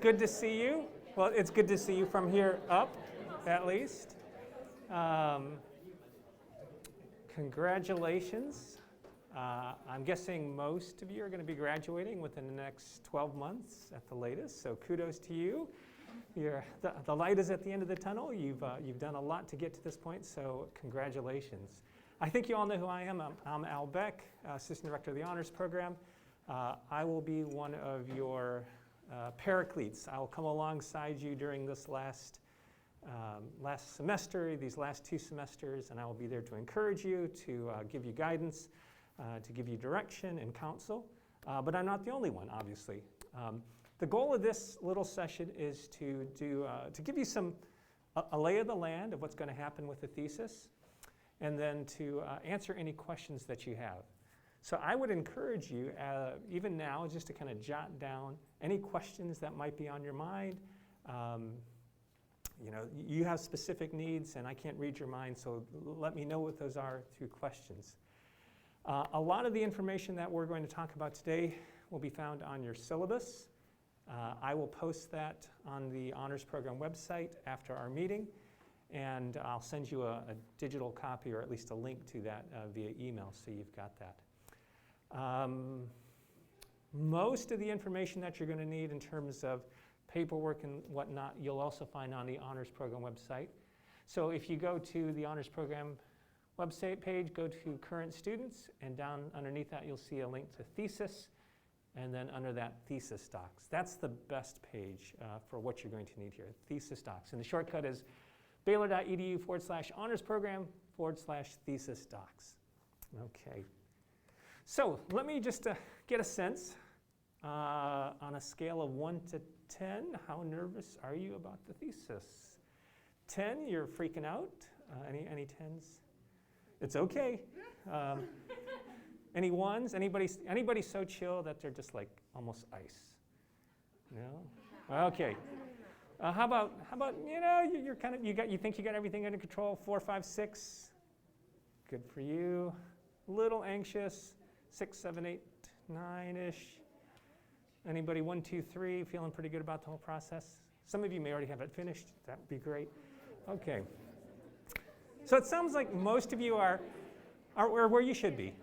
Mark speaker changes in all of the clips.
Speaker 1: good to see you. Well, it's good to see you from here up, at least. Congratulations. I'm guessing most of you are going to be graduating within the next 12 months at the latest, so kudos to you. The light is at the end of the tunnel. You've done a lot to get to this point, so congratulations. I think you all know who I am. I'm Al Beck, Assistant Director of the Honors Program. I will be one of your paracletes. I will come alongside you during this last semester, these last 2 semesters, and I will be there to encourage you, to give you guidance, to give you direction and counsel. But I'm not the only one, obviously. The goal of this little session is to give you a lay of the land of what's going to happen with the thesis, and then to answer any questions that you have. So I would encourage you, even now, just to kind of jot down any questions that might be on your mind. You have specific needs, and I can't read your mind, so let me know what those are through questions. A lot of the information that we're going to talk about today will be found on your syllabus. I will post that on the Honors Program website after our meeting, and I'll send you a digital copy, or at least a link to that via email, so you've got that. Most of the information that you're going to need in terms of paperwork and whatnot, you'll also find on the Honors Program website. So if you go to the Honors Program website page, go to Current Students, and down underneath that you'll see a link to Thesis, and then under that, Thesis Docs. That's the best page for what you're going to need here, Thesis Docs. And the shortcut is Baylor.edu/honorsprogram/thesis docs. Okay. So let me just get a sense on a scale of 1 to 10, how nervous are you about the thesis? 10, you're freaking out. Any 10s? It's okay. Any 1s? Anybody so chill that they're just like almost ice? No? Okay. How about you're kind of you think you got everything under control? 4, 5, 6. Good for you. A little anxious. 6, 7, 8, 9-ish. Anybody 1, 2, 3 feeling pretty good about the whole process? Some of you may already have it finished. That would be great. Okay. So it sounds like most of you are where you should be.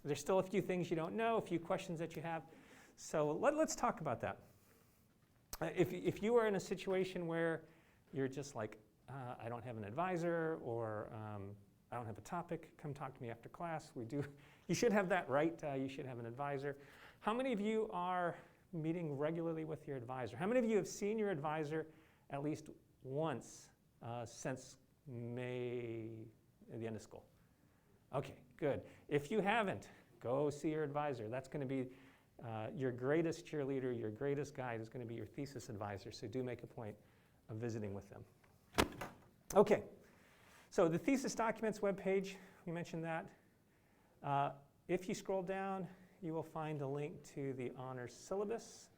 Speaker 1: There's still a few things you don't know, a few questions that you have. So let's talk about that. If you are in a situation where you're just like, I don't have an advisor, or I don't have a topic, come talk to me after class. You should have that, right? You should have an advisor. How many of you are meeting regularly with your advisor? How many of you have seen your advisor at least once since May, at the end of school? Okay, good. If you haven't, go see your advisor. That's going to be your greatest cheerleader, your greatest guide is going to be your thesis advisor, so do make a point of visiting with them. Okay, so the thesis documents webpage, we mentioned that. If you scroll down, you will find a link to the honors syllabus,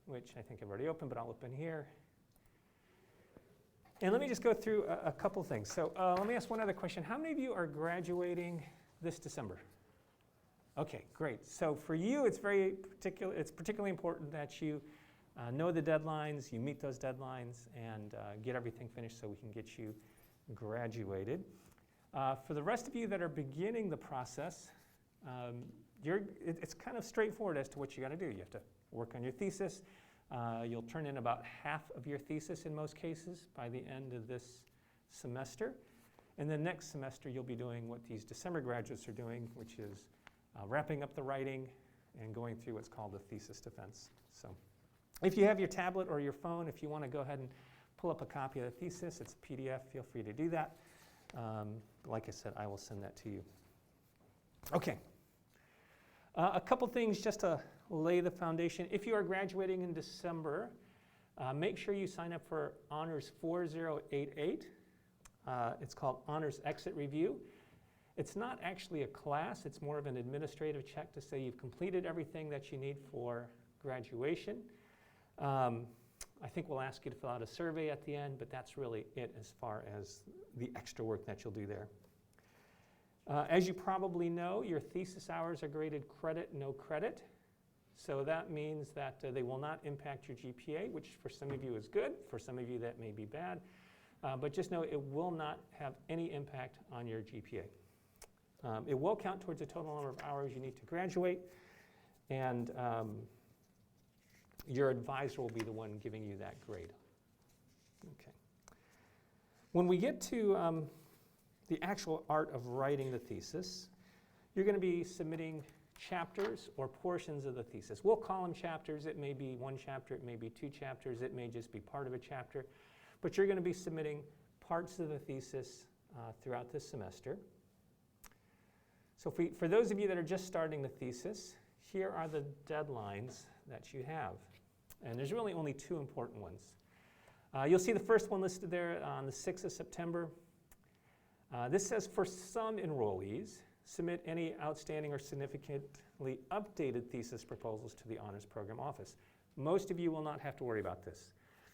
Speaker 1: which I think I've already opened, but I'll open here. And let me just go through a couple things. So let me ask one other question. How many of you are graduating this December? Okay, great. So for you, it's particularly important that you know the deadlines, you meet those deadlines, and get everything finished so we can get you graduated. For the rest of you that are beginning the process, it's kind of straightforward as to what you got to do. You have to work on your thesis. You'll turn in about half of your thesis in most cases by the end of this semester. And then next semester, you'll be doing what these December graduates are doing, which is wrapping up the writing and going through what's called the thesis defense. So if you have your tablet or your phone, if you want to go ahead and pull up a copy of the thesis, it's a PDF, feel free to do that. Like I said, I will send that to you. Okay. A couple things just to lay the foundation. If you are graduating in December, make sure you sign up for Honors 4088. It's called Honors Exit Review. It's not actually a class. It's more of an administrative check to say you've completed everything that you need for graduation. I think we'll ask you to fill out a survey at the end, but that's really it as far as the extra work that you'll do there. As you probably know, your thesis hours are graded credit, no credit. So that means that they will not impact your GPA, which for some of you is good. For some of you that may be bad. But just know it will not have any impact on your GPA. It will count towards the total number of hours you need to graduate. And your advisor will be the one giving you that grade. Okay. When we get to the actual art of writing the thesis, you're going to be submitting chapters or portions of the thesis. We'll call them chapters. It may be one chapter, it may be two chapters, it may just be part of a chapter. But you're going to be submitting parts of the thesis throughout this semester. So for those of you that are just starting the thesis, here are the deadlines that you have. And there's really only two important ones. You'll see the first one listed there on the 6th of September. This says for some enrollees, submit any outstanding or significantly updated thesis proposals to the Honors Program Office. Most of you will not have to worry about this.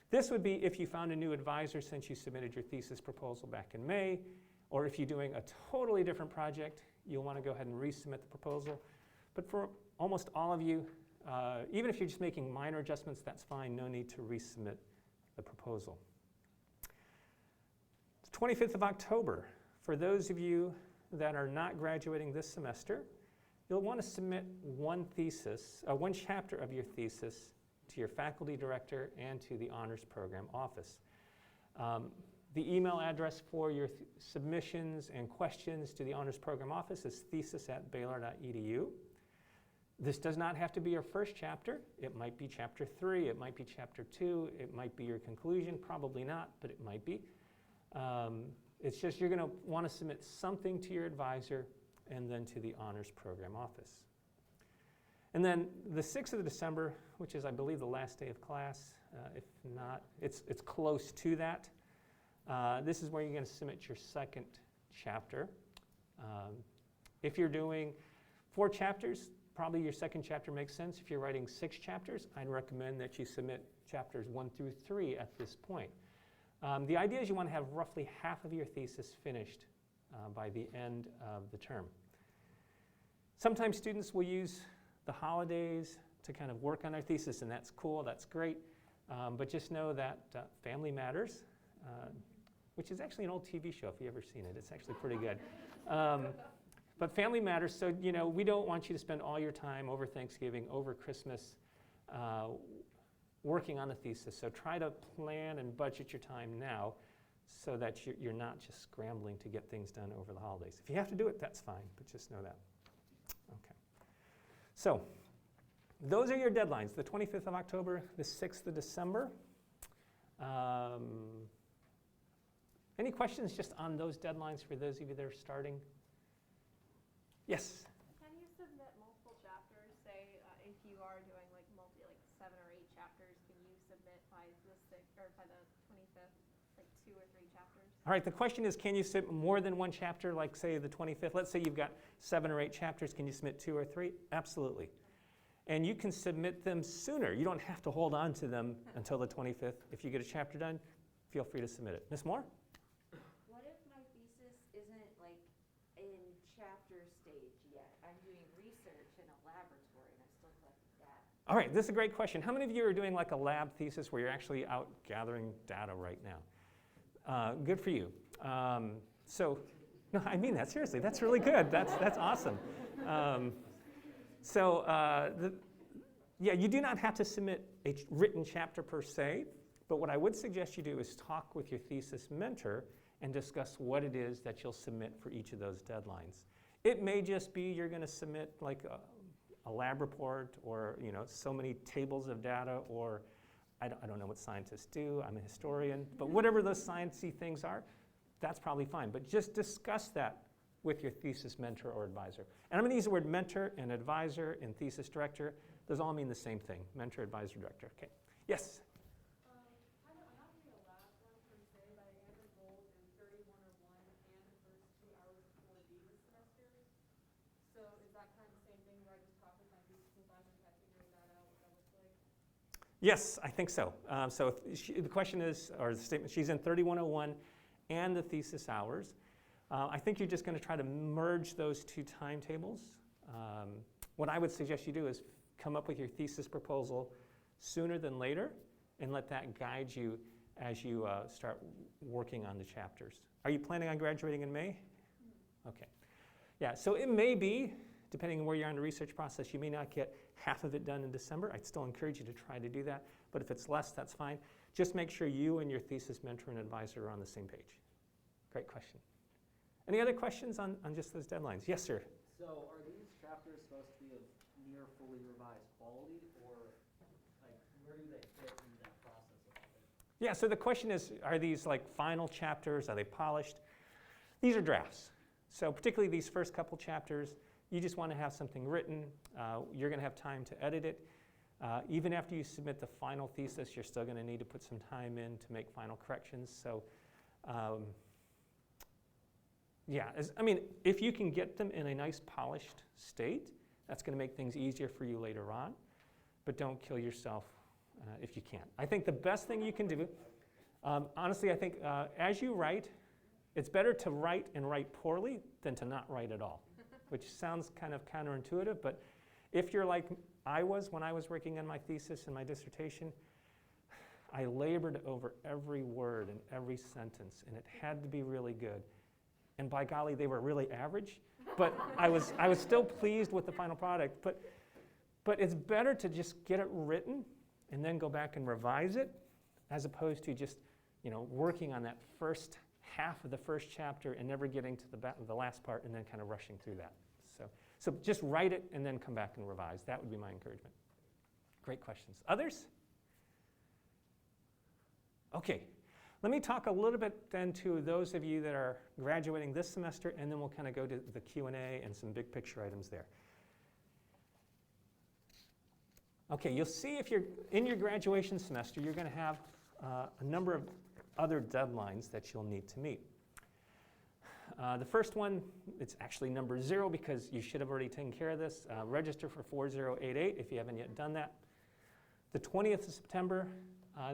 Speaker 1: This would be if you found a new advisor since you submitted your thesis proposal back in May, or if you're doing a totally different project, you'll want to go ahead and resubmit the proposal. But for almost all of you, even if you're just making minor adjustments, that's fine. No need to resubmit the proposal. The 25th of October, for those of you that are not graduating this semester, you'll want to submit one chapter of your thesis to your faculty director and to the Honors Program Office. The email address for your submissions and questions to the Honors Program Office is thesis@baylor.edu. This does not have to be your first chapter. It might be chapter 3, it might be chapter 2, it might be your conclusion, probably not, but it might be. It's just you're going to want to submit something to your advisor and then to the Honors Program Office. And then the 6th of December, which is I believe the last day of class, if not, it's close to that. This is where you're going to submit your second chapter. If you're doing 4 chapters, probably your second chapter makes sense. If you're writing 6 chapters, I'd recommend that you submit chapters 1 through 3 at this point. The idea is you want to have roughly half of your thesis finished by the end of the term. Sometimes students will use the holidays to kind of work on their thesis, and that's cool, that's great. But just know that Family Matters, which is actually an old TV show if you've ever seen it. It's actually pretty good. But Family Matters, so we don't want you to spend all your time over Thanksgiving, over Christmas, working on a thesis. So try to plan and budget your time now so that you're not just scrambling to get things done over the holidays. If you have to do it, that's fine, but just know that. Okay. So those are your deadlines, the 25th of October, the 6th of December. Any questions just on those deadlines for those of you that are starting? Yes?
Speaker 2: Can you submit multiple chapters? Say if you are doing like 7 or 8 chapters, can you submit by the 6th or by the 25th, like 2 or 3 chapters?
Speaker 1: All right, the question is, can you submit more than one chapter, like say the 25th? Let's say you've got 7 or 8 chapters. Can you submit 2 or 3? Absolutely. And you can submit them sooner. You don't have to hold on to them until the 25th. If you get a chapter done, feel free to submit it. Ms. Moore?
Speaker 3: What if my thesis isn't like in chapter stage yet? I'm doing research in a laboratory and I'm still collecting data.
Speaker 1: All right, this is a great question. How many of you are doing like a lab thesis where you're actually out gathering data right now? Good for you. No, I mean that seriously. That's really good. That's awesome. Yeah, you do not have to submit a written chapter per se, but what I would suggest you do is talk with your thesis mentor and discuss what it is that you'll submit for each of those deadlines. It may just be you're going to submit like a lab report or so many tables of data, or I don't know what scientists do, I'm a historian, but whatever those sciencey things are, that's probably fine. But just discuss that with your thesis mentor or advisor. And I'm going to use the word mentor and advisor and thesis director. Those all mean the same thing, mentor, advisor, director. Okay. Yes?
Speaker 2: I'm not doing a lab one per se, but I am enrolled in 3101 and the first 2 hours of 4D this semester. So is that kind of the same thing where I just talk with my thesis advisor and try to figure that out, what that looks like?
Speaker 1: Yes, I think so. The question is, or the statement, she's in 3101 and the thesis hours. I think you're just going to try to merge those 2 timetables. What I would suggest you do is come up with your thesis proposal sooner than later, and let that guide you as you start working on the chapters. Are you planning on graduating in May? Okay. Yeah, so it may be, depending on where you are in the research process, you may not get half of it done in December. I'd still encourage you to try to do that, but if it's less, that's fine. Just make sure you and your thesis mentor and advisor are on the same page. Great question. Any other questions on just those deadlines? Yes, sir.
Speaker 4: So are these chapters supposed to be of near fully revised quality, or like where do they fit into that process of it?
Speaker 1: Yeah, so the question is, are these like final chapters? Are they polished? These are drafts. So particularly these first couple chapters, you just want to have something written. You're going to have time to edit it. Even after you submit the final thesis, you're still going to need to put some time in to make final corrections. So yeah, I mean, if you can get them in a nice polished state, that's going to make things easier for you later on. But don't kill yourself if you can't. I think the best thing you can do, honestly, I think as you write, it's better to write and write poorly than to not write at all, which sounds kind of counterintuitive, but if you're like I was when I was working on my thesis and my dissertation, I labored over every word and every sentence, and it had to be really good. And by golly, they were really average, but I was still pleased with the final product. But it's better to just get it written and then go back and revise it, as opposed to just working on that first half of the first chapter and never getting to the last part and then kind of rushing through that. So just write it and then come back and revise. That would be my encouragement. Great questions. Others? Okay. Let me talk a little bit then to those of you that are graduating this semester, and then we'll kind of go to the Q&A and some big picture items there. Okay, you'll see if you're in your graduation semester, you're going to have a number of other deadlines that you'll need to meet. The first one, it's actually number 0 because you should have already taken care of this. Register for 4088 if you haven't yet done that. The 20th of September,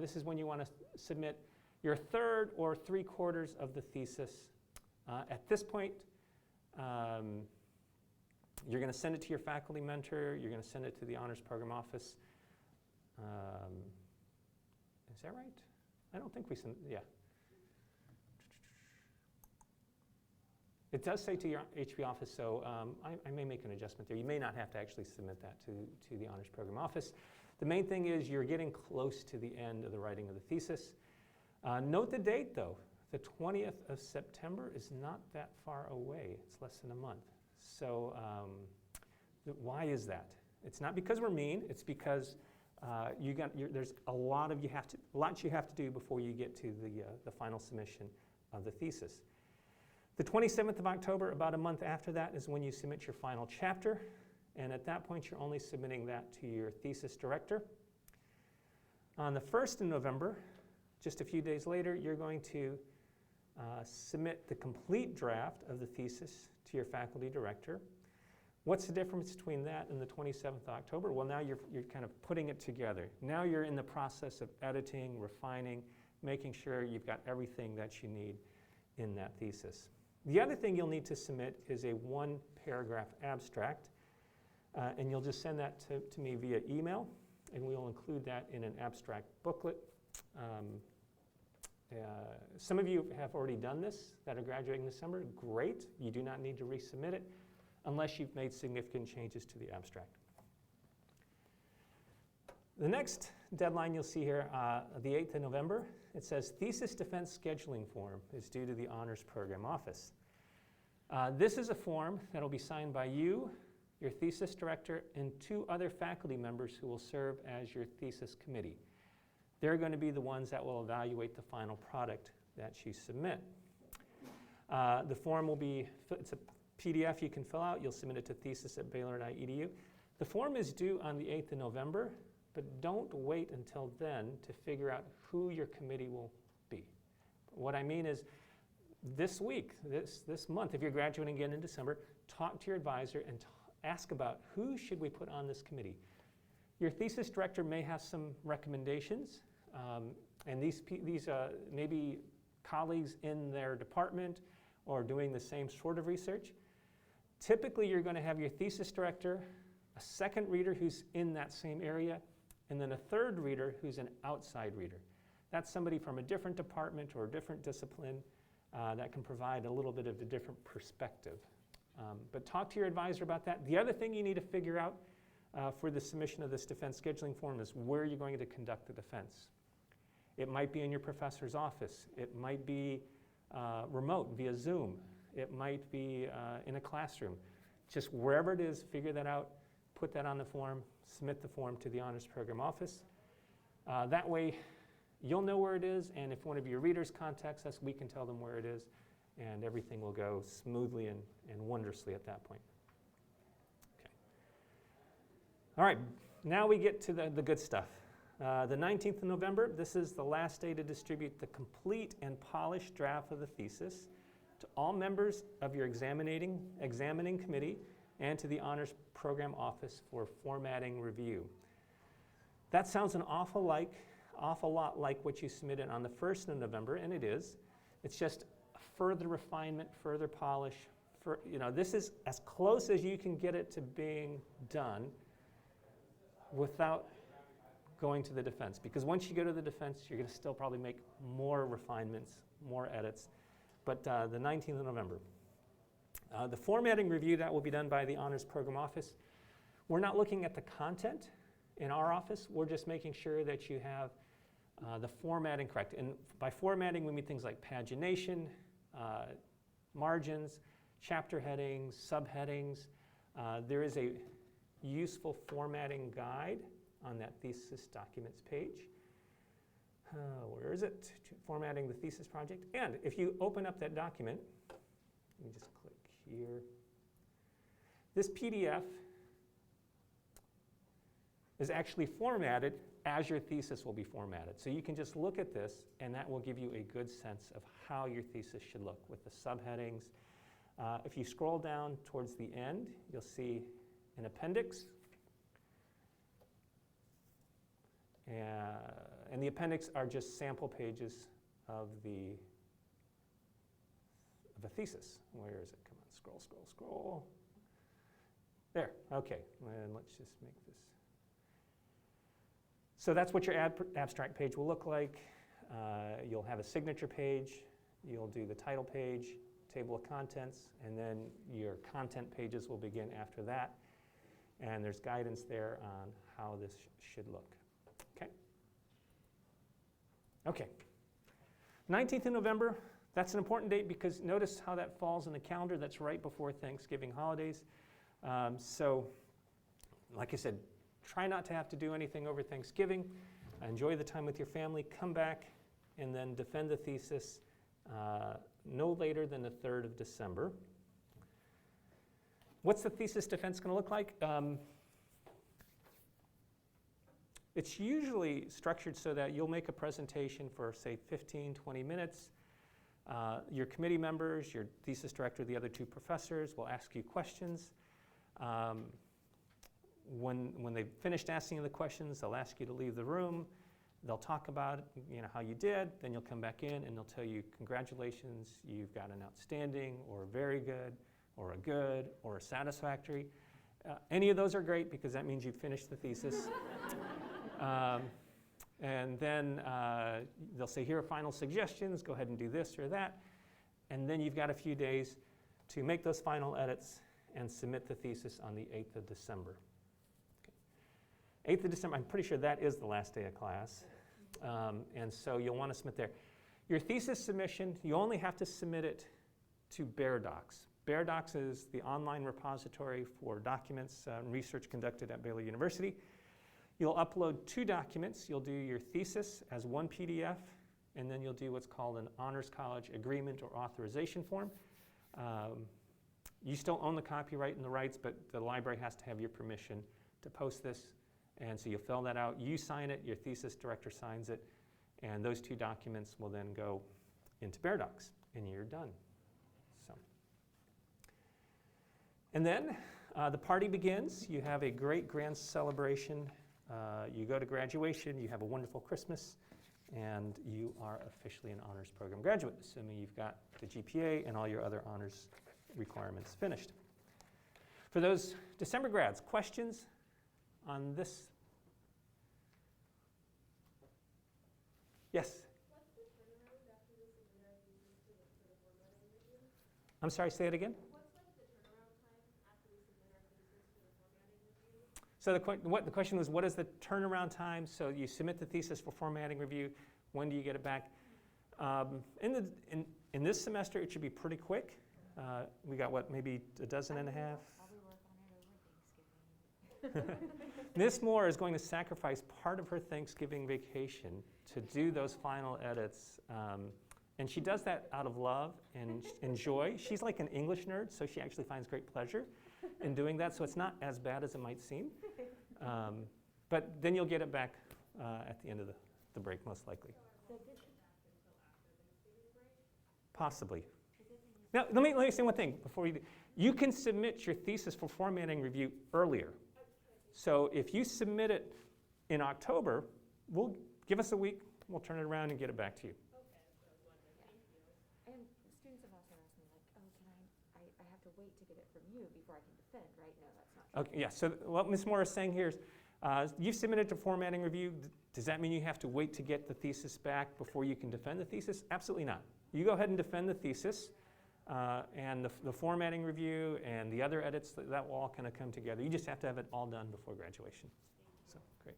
Speaker 1: this is when you want to submit your third or 3/4 of the thesis. At this point, you're going to send it to your faculty mentor. You're going to send it to the honors program office. Is that right? I don't think we sent, yeah. It does say to your HP office, so I may make an adjustment there. You may not have to actually submit that to the honors program office. The main thing is you're getting close to the end of the writing of the thesis. Note the date, though. The 20th of September is not that far away. It's less than a month. So why is that? It's not because we're mean. It's because there's a lot you have to do before you get to the final submission of the thesis. The 27th of October, about a month after that, is when you submit your final chapter. And at that point, you're only submitting that to your thesis director. On the 1st of November, just a few days later, you're going to submit the complete draft of the thesis to your faculty director. What's the difference between that and the 27th of October? Well, now you're kind of putting it together. Now you're in the process of editing, refining, making sure you've got everything that you need in that thesis. The other thing you'll need to submit is a 1-paragraph abstract, and you'll just send that to me via email, and we will include that in an abstract booklet. Some of you have already done this that are graduating this summer. Great. You do not need to resubmit it unless you've made significant changes to the abstract. The next deadline you'll see here, the 8th of November, it says thesis defense scheduling form is due to the honors program office. This is a form that will be signed by you, your thesis director, and 2 other faculty members who will serve as your thesis committee. They're going to be the ones that will evaluate the final product that you submit. The form will be, it's a PDF you can fill out. You'll submit it to thesis@baylor.edu. The form is due on the 8th of November, but don't wait until then to figure out who your committee will be. What I mean is this week, this month, if you're graduating again in December, talk to your advisor and ask about who should we put on this committee. Your thesis director may have some recommendations, and these may be colleagues in their department or doing the same sort of research. Typically, you're going to have your thesis director a second reader who's in that same area, and then a third reader who's an outside reader. That's somebody from a different department or a different discipline that can provide a little bit of a different perspective. But talk to your advisor about that. The other thing you need to figure out for the submission of this defense scheduling form is where you're going to conduct the defense. It might be in your professor's office. It might be remote via Zoom. It might be in a classroom. Just wherever it is, figure that out, put that on the form, submit the form to the Honors Program Office. That way, you'll know where it is, and if one of your readers contacts us, we can tell them where it is, and everything will go smoothly and wondrously at that point. Okay. All right, now we get to the good stuff. The 19th of November, this is the last day to distribute the complete and polished draft of the thesis to all members of your examining committee and to the Honors Program Office for formatting review. That sounds an awful lot like what you submitted on the 1st of November, and it is. It's just further refinement, further polish. This is as close as you can get it to being done without going to the defense. Because once you go to the defense, you're going to still probably make more refinements, more edits. But the 19th of November. The formatting review, that will be done by the Honors Program Office. We're not looking at the content in our office. We're just making sure that you have the formatting correct. And by formatting, we mean things like pagination, margins, chapter headings, subheadings. There is a useful formatting guide on that thesis documents page. Where is it? Formatting the thesis project. And if you open up that document, let me just click here. This PDF is actually formatted as your thesis will be formatted. So you can just look at this, and that will give you a good sense of how your thesis should look with the subheadings. If you scroll down towards the end, you'll see an appendix. And the appendix are just sample pages of a thesis. Where is it? Come on, scroll, scroll, scroll. There, okay, and let's just make this. So that's what your abstract page will look like. You'll have a signature page, you'll do the title page, table of contents, and then your content pages will begin after that. And there's guidance there on how this should look. Okay, 19th of November, that's an important date because notice how that falls in the calendar. That's right before Thanksgiving holidays. So, like I said, try not to have to do anything over Thanksgiving. Enjoy the time with your family. Come back and then defend the thesis no later than the 3rd of December. What's the thesis defense going to look like? It's usually structured so that you'll make a presentation for, say, 15, 20 minutes. Your committee members, your thesis director, the other two professors will ask you questions. When they've finished asking you the questions, they'll ask you to leave the room. They'll talk about how you did. Then you'll come back in and they'll tell you, congratulations, you've got an outstanding or very good or a good or a satisfactory. Any of those are great because that means you've finished the thesis. And then they'll say, here are final suggestions, go ahead and do this or that. And then you've got a few days to make those final edits and submit the thesis on the 8th of December. Okay. 8th of December, I'm pretty sure that is the last day of class. And so you'll want to submit there. Your thesis submission, you only have to submit it to Bear Docs. Bear Docs is the online repository for documents and research conducted at Baylor University. You'll upload 2 documents. You'll do your thesis as one PDF, and then you'll do what's called an Honors College Agreement or Authorization Form. You still own the copyright and the rights, but the library has to have your permission to post this. And so you'll fill that out. You sign it, your thesis director signs it, and those 2 documents will then go into Bear Docs, and you're done. So, and then the party begins. You have a great grand celebration. You go to graduation, you have a wonderful Christmas, and you are officially an honors program graduate, assuming you've got the GPA and all your other honors requirements finished. For those December grads, questions on this? Yes?
Speaker 2: What's the turnaround after we submit our thesis for the formatting review?
Speaker 1: I'm sorry, say it again?
Speaker 2: What's like the turnaround time after we submit our thesis for the formatting review?
Speaker 1: So the question was, what is the turnaround time? So you submit the thesis for formatting review. When do you get it back? In this semester, it should be pretty quick. We got, what, maybe a dozen and a half?
Speaker 3: I'll be working on it over Thanksgiving.
Speaker 1: Miss Moore is going to sacrifice part of her Thanksgiving vacation to do those final edits. And she does that out of love and joy. She's like an English nerd, so she actually finds great pleasure in doing that. So it's not as bad as it might seem. But then you'll get it back at the end of the break, most likely. Possibly. Now, let me say one thing before you do. You can submit your thesis for formatting review earlier. So if you submit it in October, give us a week, we'll turn it around and get it back to you.
Speaker 3: And students have also asked me, like, oh, I have to wait to get it from you before I can defend, right? No, that's not true.
Speaker 1: Okay, yeah, so what Ms. Moore is saying here is, you've submitted to formatting review. Does that mean you have to wait to get the thesis back before you can defend the thesis? Absolutely not. You go ahead and defend the thesis, and the formatting review and the other edits, that will all kind of come together. You just have to have it all done before graduation. So, great.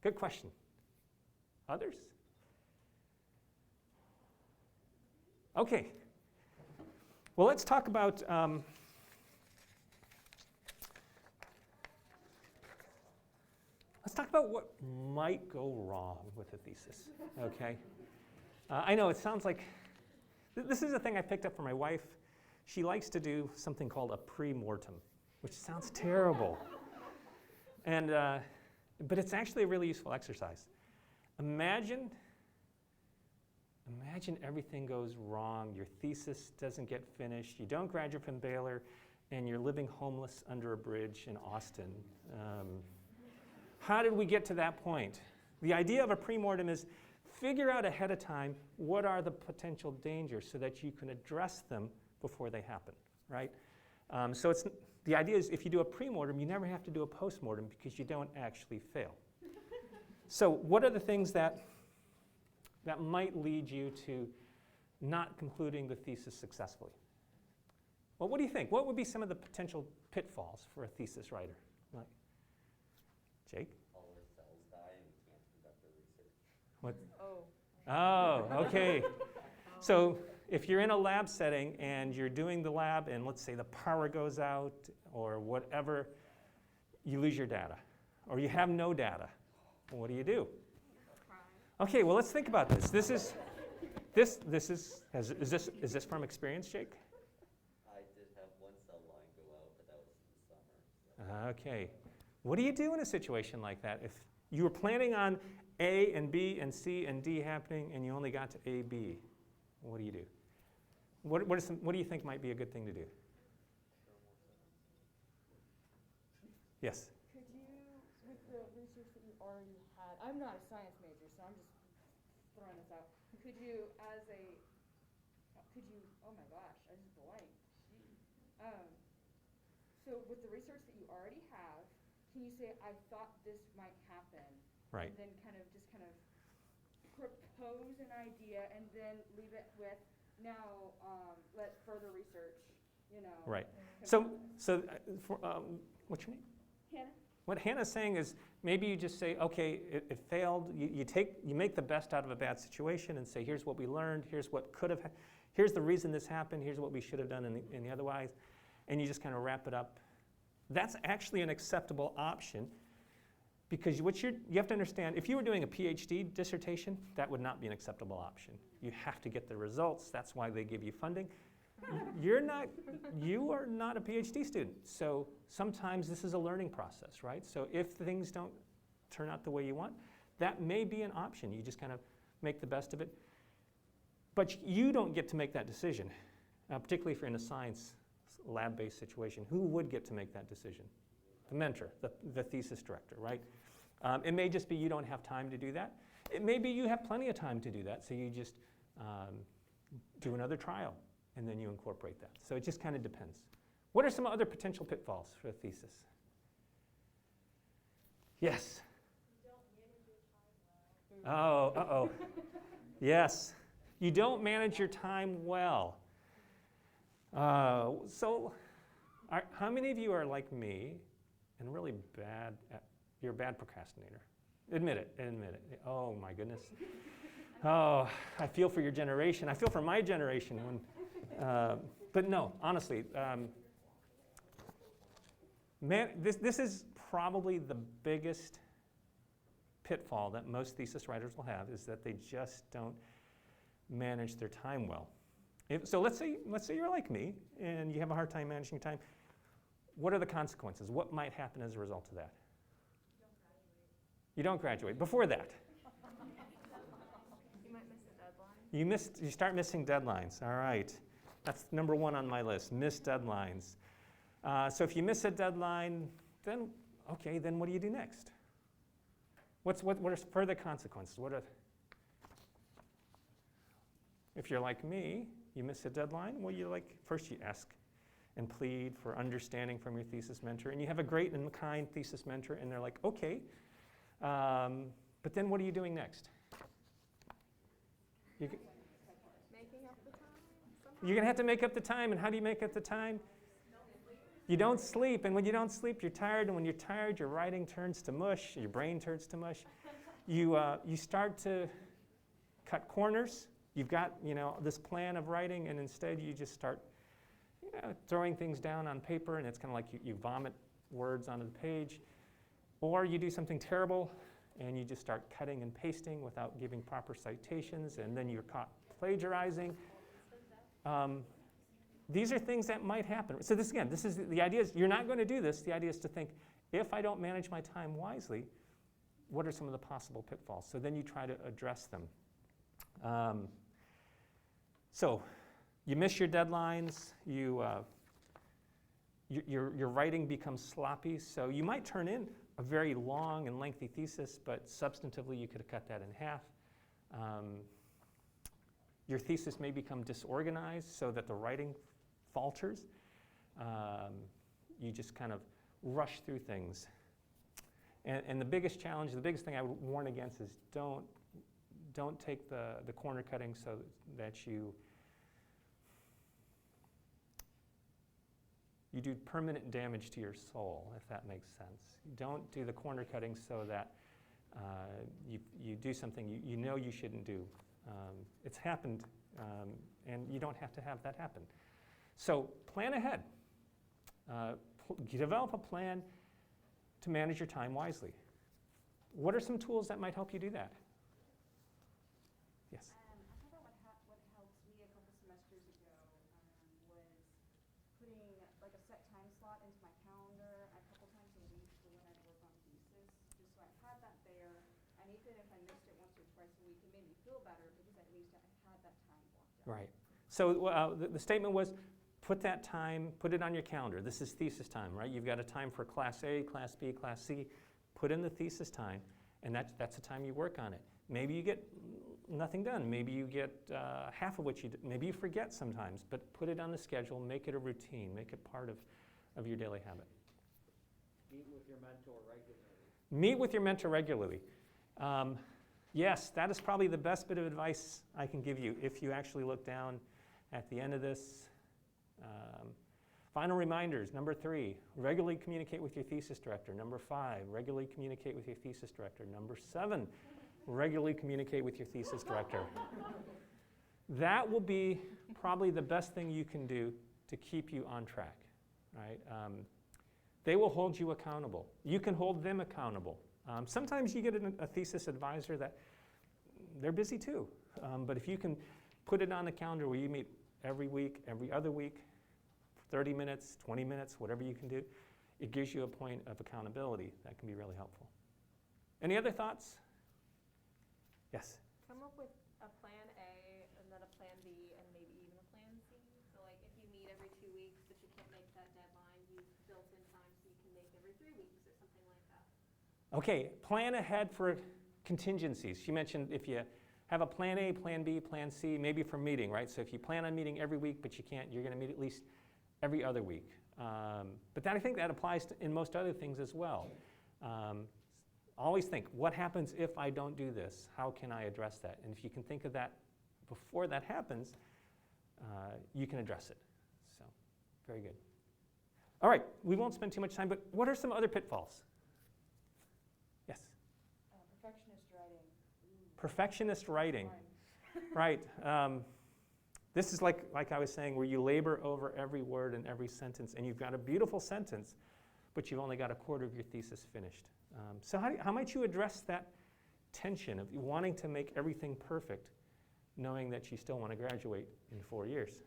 Speaker 1: Good question. Others? Okay. Well, let's talk about what might go wrong with a thesis, okay? I know it sounds like, this is a thing I picked up from my wife. She likes to do something called a pre-mortem, which sounds terrible. And, but it's actually a really useful exercise. Imagine everything goes wrong, your thesis doesn't get finished, you don't graduate from Baylor, and you're living homeless under a bridge in Austin. How did we get to that point? The idea of a pre-mortem is figure out ahead of time what are the potential dangers so that you can address them before they happen, right? So the idea is if you do a pre-mortem, you never have to do a post-mortem because you don't actually fail. So what are the things that might lead you to not concluding the thesis successfully? Well, what do you think? What would be some of the potential pitfalls for a thesis writer? Like, Jake?
Speaker 5: All our cells die and we can't conduct our research.
Speaker 1: What?
Speaker 3: Oh.
Speaker 1: Oh, okay. So if you're in a lab setting and you're doing the lab and let's say the power goes out or whatever, you lose your data or you have no data. What do you do? Okay, well, let's think about this. Is this from experience, Jake?
Speaker 5: I did have one cell line go out, but that was in the summer.
Speaker 1: Okay. What do you do in a situation like that? If you were planning on A and B and C and D happening and you only got to A, B, what do you do? What do you think might be a good thing to do? Yes?
Speaker 2: Could you, with the research that you already had, I'm not a science major, so I'm just throwing this out. Oh my gosh, I just blanked. So with the research that you already have, can you say, I thought this might happen?
Speaker 1: Right.
Speaker 2: And then kind of propose an idea and then leave it with, now, let further research,
Speaker 1: Right.
Speaker 2: confirm
Speaker 1: So
Speaker 2: this.
Speaker 1: what's your name?
Speaker 2: Hannah?
Speaker 1: What Hannah's saying is maybe you just say, okay, it failed. You make the best out of a bad situation and say, here's what we learned, here's what could have, here's the reason this happened, here's what we should have done in the otherwise, and you just kind of wrap it up. That's actually an acceptable option because you have to understand, if you were doing a PhD dissertation, that would not be an acceptable option. You have to get the results. That's why they give you funding. You are not a PhD student. So sometimes this is a learning process, right? So if things don't turn out the way you want, that may be an option. You just kind of make the best of it. But you don't get to make that decision, particularly if you're in a science lab-based situation. Who would get to make that decision? The mentor, the thesis director, right? It may just be you don't have time to do that. It may be you have plenty of time to do that, so you just do another trial, and then you incorporate that. So it just kind of depends. What are some other potential pitfalls for a thesis? Yes? Oh, uh-oh. Yes. You don't manage your time well. So how many of you are like me and really bad at, you're a bad procrastinator? Admit it, admit it. Oh my goodness. Oh, I feel for your generation. I feel for my generation. But no, honestly, this is probably the biggest pitfall that most thesis writers will have, is that they just don't manage their time well. So let's say you're like me and you have a hard time managing your time. What are the consequences? What might happen as a result of that? You don't graduate. Before that?
Speaker 2: You might miss a deadline.
Speaker 1: You start missing deadlines. All right. That's number one on my list, miss deadlines. So if you miss a deadline, then what do you do next? What are further consequences? If you're like me, you miss a deadline, first you ask and plead for understanding from your thesis mentor, and you have a great and kind thesis mentor, and they're like, okay, but then what are you doing next?
Speaker 2: Making up the time somehow.
Speaker 1: You're going to have to make up the time, and how do you make up the time? You don't sleep, and when you don't sleep, you're tired, and when you're tired, your writing turns to mush, your brain turns to mush. You start to cut corners. You've got this plan of writing, and instead you just start throwing things down on paper, and it's kind of like you vomit words onto the page. Or you do something terrible, and you just start cutting and pasting without giving proper citations, and then you're caught plagiarizing. These are things that might happen. So this is the idea is you're not going to do this. The idea is to think, if I don't manage my time wisely, what are some of the possible pitfalls? So then you try to address them. So you miss your deadlines. Your writing becomes sloppy. So you might turn in a very long and lengthy thesis, but substantively you could have cut that in half. Your thesis may become disorganized so that the writing falters. You just kind of rush through things. And the biggest challenge, the biggest thing I would warn against is don't take the corner cutting so that you do permanent damage to your soul, if that makes sense. Don't do the corner cutting so that you do something you know you shouldn't do. It's happened, and you don't have to have that happen. So plan ahead. Develop a plan to manage your time wisely. What are some tools that might help you do that? Yes?
Speaker 3: I thought that what helped me a couple semesters ago was putting like a set time slot into my calendar a couple times a week for when I'd work on thesis, just so I had that there. And even if I missed it once or twice a week, it made me feel better because at least I had that time blocked out.
Speaker 1: Right. So the statement was, put that time, put it on your calendar. This is thesis time, right? You've got a time for Class A, Class B, Class C. Put in the thesis time, and that's the time you work on it. Maybe you get nothing done. Maybe you get half of what you do. Maybe you forget sometimes, but put it on the schedule. Make it a routine. Make it part of your daily habit.
Speaker 4: Meet with your mentor regularly.
Speaker 1: Meet with your mentor regularly. Yes, that is probably the best bit of advice I can give you if you actually look down at the end of this. Final reminders, number 3, regularly communicate with your thesis director. Number 5, regularly communicate with your thesis director. Number 7, regularly communicate with your thesis director. That will be probably the best thing you can do to keep you on track, right? They will hold you accountable. You can hold them accountable. Sometimes you get a thesis advisor that they're busy too, but if you can put it on the calendar where you meet every week, every other week, 30 minutes, 20 minutes, whatever you can do, it gives you a point of accountability that can be really helpful. Any other thoughts? Yes?
Speaker 2: Come up with a plan A and then a plan B and maybe even a plan C. So like if you meet every 2 weeks but you can't make that deadline, you've built in time so you can make every 3 weeks or something like that.
Speaker 1: Okay, plan ahead for contingencies. She mentioned if you have a plan A, plan B, plan C, maybe for meeting, right? So if you plan on meeting every week but you can't, you're going to meet at least every other week. But I think that applies in most other things as well. Always think, what happens if I don't do this? How can I address that? And if you can think of that before that happens, you can address it. So, very good. All right, we won't spend too much time, but what are some other pitfalls? Yes?
Speaker 3: Perfectionist writing.
Speaker 1: Perfectionist writing. Right. This is like I was saying, where you labor over every word and every sentence, and you've got a beautiful sentence, but you've only got a quarter of your thesis finished. So how might you address that tension of wanting to make everything perfect, knowing that you still want to graduate in 4 years?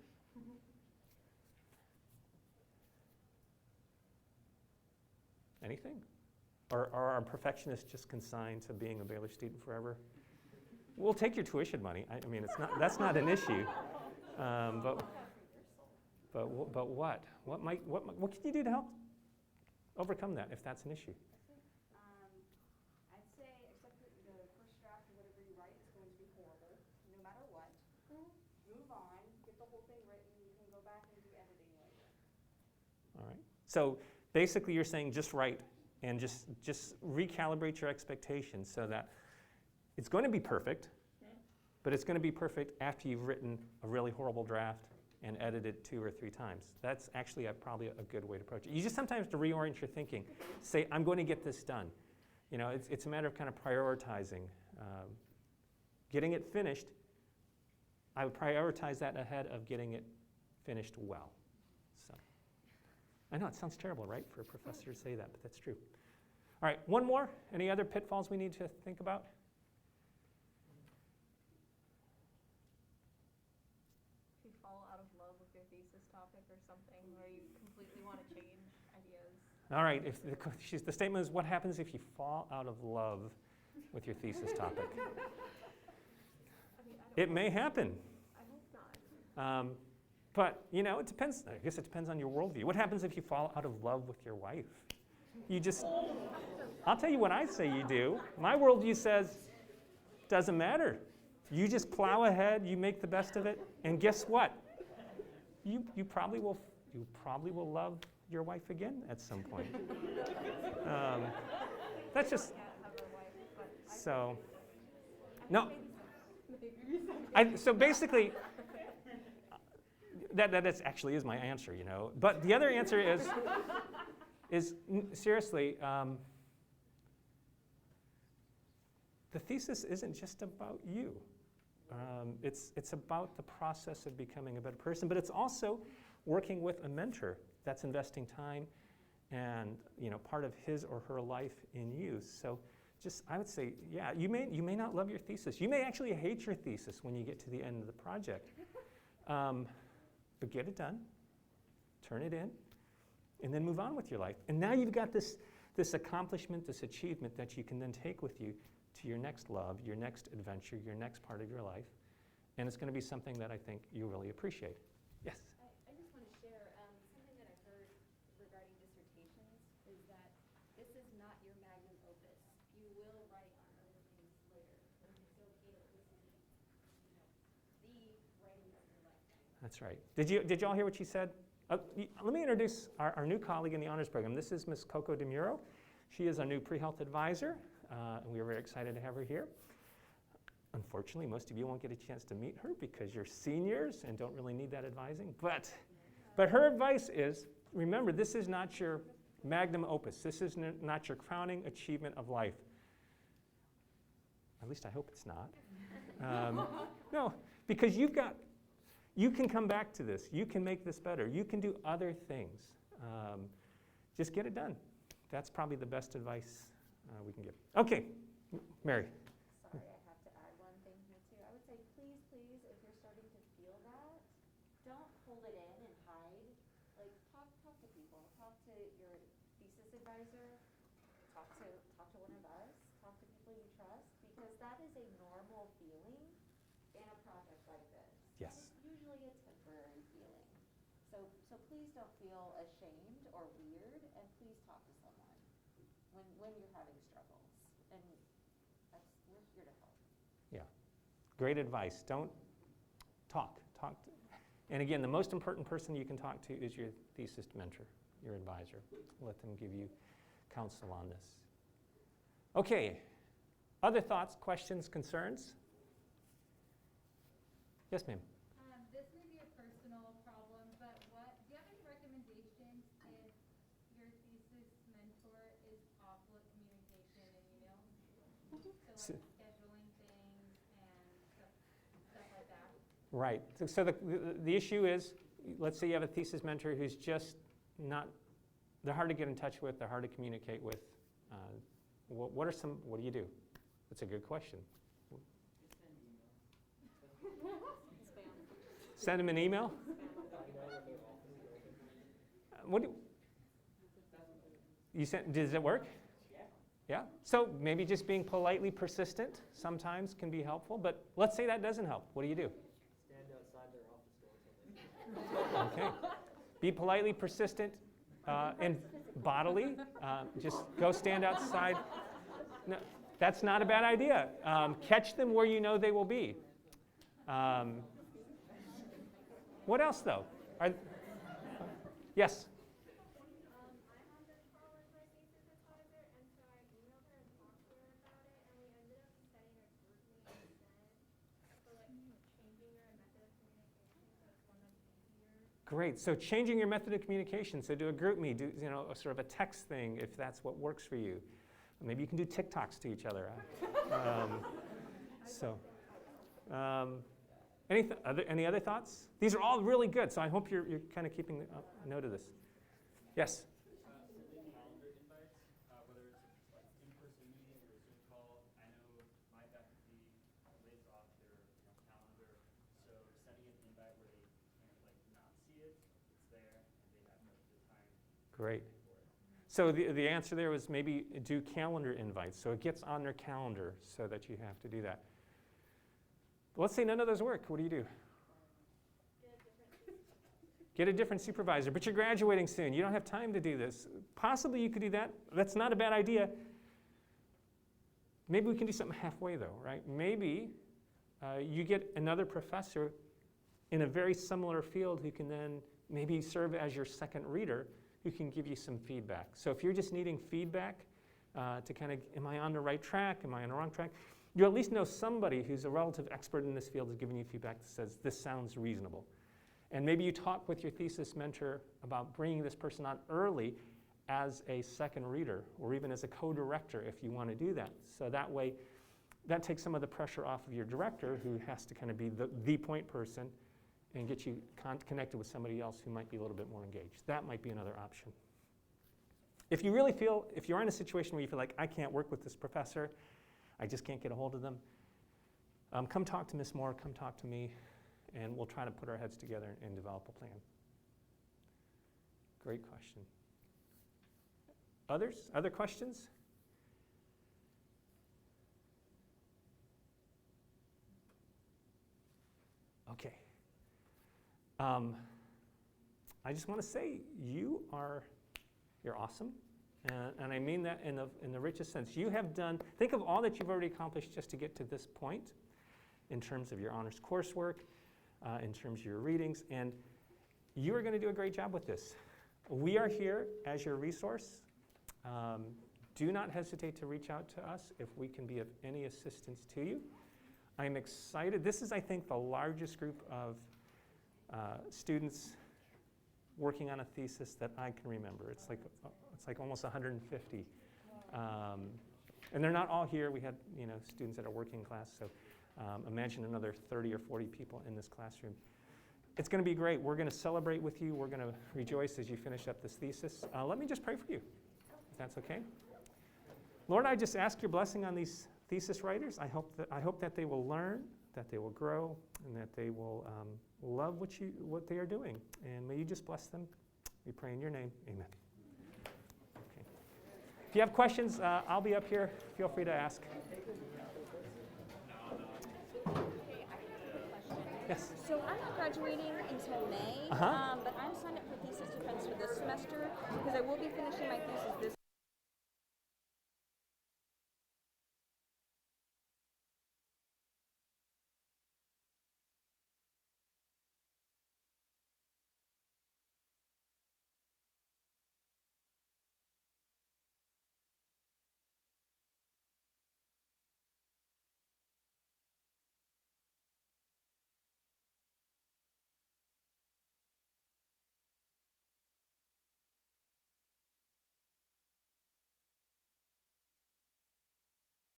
Speaker 1: Anything? Or are perfectionists just consigned to being a Baylor student forever? We'll take your tuition money. I mean, that's not an issue. But what? What can you do to help overcome that if that's an issue?
Speaker 3: I'd say accept that the first draft of whatever you write is going to be horrible, no matter what. Move on, get the whole thing written, you can go back and do editing later.
Speaker 1: All right. So basically you're saying just write and just recalibrate your expectations so that it's going to be perfect, but it's going to be perfect after you've written a really horrible draft and edited 2 or 3 times. That's actually probably a good way to approach it. You just sometimes have to reorient your thinking. Say, I'm going to get this done. You know, it's a matter of kind of prioritizing. Getting it finished, I would prioritize that ahead of getting it finished well. So, I know it sounds terrible, right, for a professor to say that, but that's true. All right, one more. Any other pitfalls we need to think about?
Speaker 2: If you fall out of love with your thesis topic or something, where you completely want to change ideas.
Speaker 1: All right, if the statement is, what happens if you fall out of love with your thesis topic? It may happen.
Speaker 2: I hope not.
Speaker 1: But, you know, it depends. I guess it depends on your worldview. What happens if you fall out of love with your wife? You just, I'll tell you what I say you do. My worldview says, doesn't matter. You just plow ahead, you make the best of it, and guess what? You probably will love your wife again at some point. That's just, so, no. So basically, that actually is my answer, you know. But the other answer is seriously, the thesis isn't just about you. It's about the process of becoming a better person, but it's also working with a mentor that's investing time and, you know, part of his or her life in you. So just, I would say, yeah, you may not love your thesis. You may actually hate your thesis when you get to the end of the project. But get it done, turn it in, and then move on with your life. And now you've got this accomplishment, this achievement that you can then take with you to your next love, your next adventure, your next part of your life. And it's going to be something that I think you really appreciate. Yes?
Speaker 6: I just want to share something that I've heard regarding dissertations is that this is not your magnum opus. You will write on other things later. And it's okay that this is, the writing of your lifetime.
Speaker 1: That's right. Did you all hear what she said? Let me introduce our new colleague in the honors program. This is Ms. Coco DeMuro. She is our new pre-health advisor, and we are very excited to have her here. Unfortunately, most of you won't get a chance to meet her because you're seniors and don't really need that advising. But her advice is, remember, this is not your magnum opus. This is not your crowning achievement of life. At least I hope it's not. No, because you can come back to this. You can make this better. You can do other things. Just get it done. That's probably the best advice we can give. Okay, Mary.
Speaker 6: Sorry, I have to add one thing here too. I would say please, if you're starting to feel that, don't hold it in and hide. Like talk to people. Talk to your thesis advisor. Talk to one of us. Talk to people you trust, because that is a normal feeling in a project like this.
Speaker 1: Yes.
Speaker 6: And it's usually a temporary feeling. So please don't feel ashamed or weird, and please talk to someone when you're having struggles. And we're here to help.
Speaker 1: Yeah, great advice. Don't talk. And again, the most important person you can talk to is your thesis mentor. your advisor. Let them give you counsel on this. Okay, other thoughts, questions, concerns? Yes, ma'am.
Speaker 2: This may be a personal problem, but do you have any recommendations if your thesis mentor is awful at communication and email? So like scheduling things and stuff like that?
Speaker 1: Right. So the issue is, let's say you have a thesis mentor who's just not, they're hard to get in touch with, they're hard to communicate with. What do you do? That's a good question. Send them an email? Does it work? Yeah. So maybe just being politely persistent sometimes can be helpful, but let's say that doesn't help. What do you do?
Speaker 4: Stand outside their office door or something.
Speaker 1: Okay. Be politely persistent and bodily. Just go stand outside. No, that's not a bad idea. Catch them where you know they will be. What else, though? Yes?
Speaker 7: I had this call with my thesis advisor, and so I emailed her and talked to her about it, and we ended up setting a group meeting instead. So, like, changing your method of communication so it's one that's easier.
Speaker 1: Great. So changing your method of communication. So do a group meet, do a sort of a text thing if that's what works for you. Maybe you can do TikToks to each other. Any other thoughts? These are all really good, so I hope you're kind of keeping a note of this. Yes?
Speaker 8: Sending calendar invites, whether it's like in-person meeting or a Zoom call. I know my faculty lays off their calendar, so sending an invite where they can't not see it, it's there, and they have the time.
Speaker 1: Great. So the answer there was maybe do calendar invites, so it gets on their calendar so that you have to do that. But let's say none of those work. What do you do? Get a different supervisor, but you're graduating soon. You don't have time to do this. Possibly you could do that. That's not a bad idea. Maybe we can do something halfway, though, right? Maybe you get another professor in a very similar field who can then maybe serve as your second reader, who can give you some feedback. So if you're just needing feedback to kind of, am I on the right track? Am I on the wrong track? You at least know somebody who's a relative expert in this field is giving you feedback that says, this sounds reasonable. And maybe you talk with your thesis mentor about bringing this person on early as a second reader, or even as a co-director if you want to do that. So that way, that takes some of the pressure off of your director, who has to kind of be the point person, and get you connected with somebody else who might be a little bit more engaged. That might be another option. If you really feel, if you're in a situation where you feel like, I can't work with this professor, I just can't get a hold of them, come talk to Ms. Moore, come talk to me, and we'll try to put our heads together and develop a plan. Great question. Others? Other questions? Okay. I just want to say you're awesome, and I mean that in the richest sense. You have done, think of all that you've already accomplished just to get to this point in terms of your honors coursework, in terms of your readings, and you are going to do a great job with this. We are here as your resource. Do not hesitate to reach out to us if we can be of any assistance to you. I'm excited. This is, I think, the largest group of students working on a thesis that I can remember. It's like almost 150. And they're not all here. We had students that are working in class, so imagine another 30 or 40 people in this classroom. It's going to be great. We're going to celebrate with you. We're going to rejoice as you finish up this thesis. Let me just pray for you, if that's okay. Lord, I just ask your blessing on these thesis writers. I hope that they will learn, that they will grow, and that they will love what they are doing. And may you just bless them. We pray in your name. Amen. Okay. If you have questions, I'll be up here. Feel free to ask. Yes.
Speaker 3: So I'm not graduating until May, but I'm signed up for thesis defense for this semester because I will be finishing my thesis this